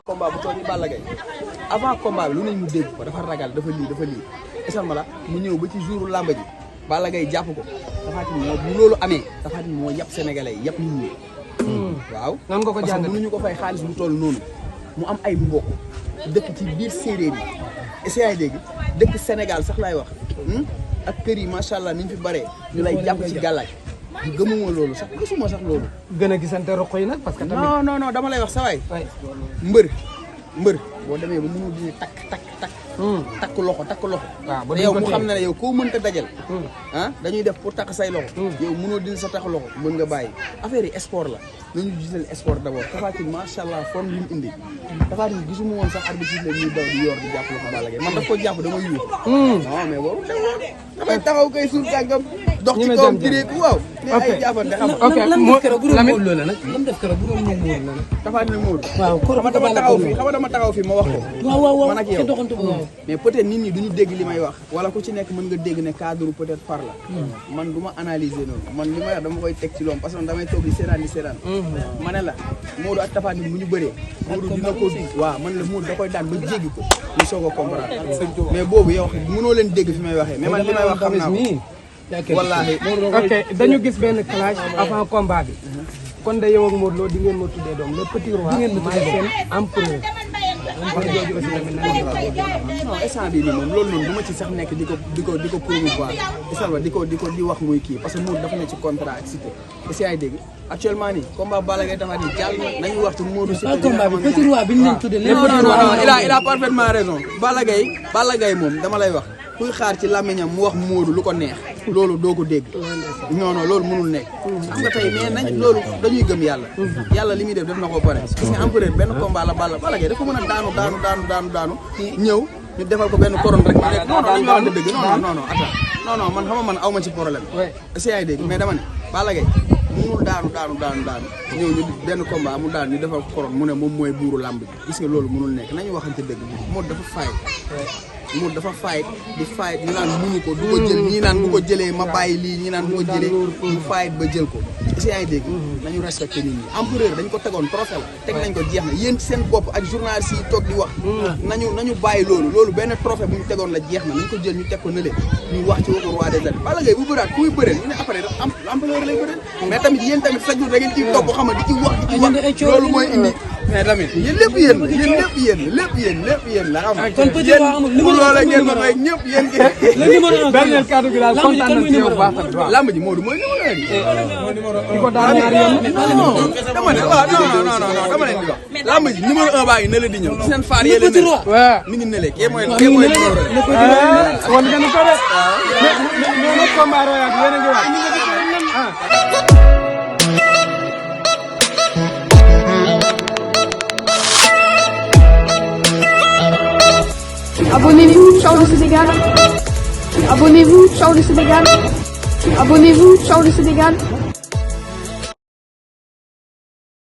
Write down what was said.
combat bu toll ni Balla Gaye avant combat bi lu nañ mu dégg ko dafa ragal dafa lii esal ma la mu ñëw ba ci jouru làmb ji Balla Gaye jàpp ko Tapha Tine moo bu loolu amee Tapha Tine moo yàpp sénégalais yi yàpp nit ñi waaw nan nga ko jàng parce que mënuñu ko fay xaalis bu toll noonu mu am ay mbokk dëkk ci biir séeréer yi est-ce que yaa ngi dégg dëkk Sénégal sax laay wax ak kër yi macha allah ni ñu fi baree ñu lay jàpp ci gàllaaj gëmuma loolu sax gisuma sax loolu gën a gisante roq yi nag parce que tamit non dama lay wax sa waay mbër boo demee ba mënul di takk loxo waaw te yow mu xam ne ne yow koo mënta dajal dañuy def pour takk say loxo yow mënoo dindi sa takk loxo mën nga bàyyi affaire yi sport la nañu gisal sport d'abord Tapha Tine macha allah forme li mu indi Tapha Tine gisuma woon sax arbitre la ñuy daw di yor di jàpp loxo Balla Gaye man daf ko jàpp dama yuux non mais boobu damay taxaw kay suuf tàngam dox ci kawam direeku waaw ne ay jàppante xam lan def keroog bu doon Modou Lo la nag Tapha Tine Modou waaw xam dama taxaw fii ma wax ko waaw man ak yow mais peut-être nit ñi duñu dégg li may wax wala ku ci nekk mën nga dégg ne cadre peut-être far la man du ma analyser noonu man li may wax dama koy teg ci loom parce que damay toog di seetaan ma ne la Modou ak Tapha Tine bu ñu bëree Modou dina ko waaw man la Modou da koy daan ba jéggi ko ñu soog a comprendre mais boobu yow mënoo leen dégg fi may waxee mais man li may wax xam naa ko wallaahi ok dañu gis benn clash avant combat bi kon de yow ak Modou Lo di ngeen ma tuddee doom le petit roi maay seen empereur non instant bii nii moom loolu noonu du ma ci sax nekk di ko promouvoir isalba di wax muy kii parce que Modou dafa ne ci contrat ak Siteu si ay dégg actuellement nii combat Balla Gaye Tapha Tine jàll na nañu wax ci Modou Siteu combat bi petit roi bi ñu leen tuddee il a parfaitement raison Balla Gaye moom dama lay wax kuy xaar ci làmmiñam mu wax Modou lu ko neex loolu doo ko dégg non loolu mënul nekk xam nga tey mais nañ loolu dañuy gëm yàlla li muy def na ko pare parce que empereur benn combat la Balla Gaye dafa mën a daanu ñëw ñu defal ko benn couronne rek non ñu waxante dëgg non man xam nga man aw ma ci problème si ay dégg mais dama ne Balla Gaye mënul daanu ñëw ñu benn combat mu daan ñu defal ko couronne mu ne moom mooy buuru làmb bi gis nga loolu mënul nekk nañu waxante dëgg Modou dafa faay Modou dafa fight ñu naan mënu ko du ko jël ñii naan bu ko jëlee ma bàyyi lii ñii naan bu ko jëlee mu fight ba jël ko si yaa ngi dégg nañu respecté nit ñi empereur dañ ko tegoon trophée la teg nañ ko jeex na yéen seen bopp ak journaliste yi toog di wax nañu bàyyi loolu benn trophée bu ñu tegoon la jeex na nañ ko jël ñu teg ko nële ñu wax ci waxu roi des arènes Balla Gaye bu bëraat ku muy bëreel ñu ne après empereur lay bëreel mais tamit yéen tamit chaque jour da ngeen ciy topp xam nga di ci wax loolu mooy indi mais tamit yéen lépp yéen la xam nga doole ngeen ma may ñëpp yéen ki le numéro 1 dernier kaddu gi daal kontaan nañ ci yow bu baax tamit waaw. lamb ji Modou mooy numéro 1 bi. di ko daan ñaari yoon. dama ne waaw non dama leen di wax lamb ji numéro 1 baa ngi ne la di ñëw gis nañ faar yéen ne waaw. mi ngi ne le kee mooy numéro 1. wan nga ni ko de. mais nag combat royal yéen a ngi waat. Abonnez-vous, ciao le Sénégal. Abonnez-vous, ciao le Sénégal. Abonnez-vous, ciao le Sénégal.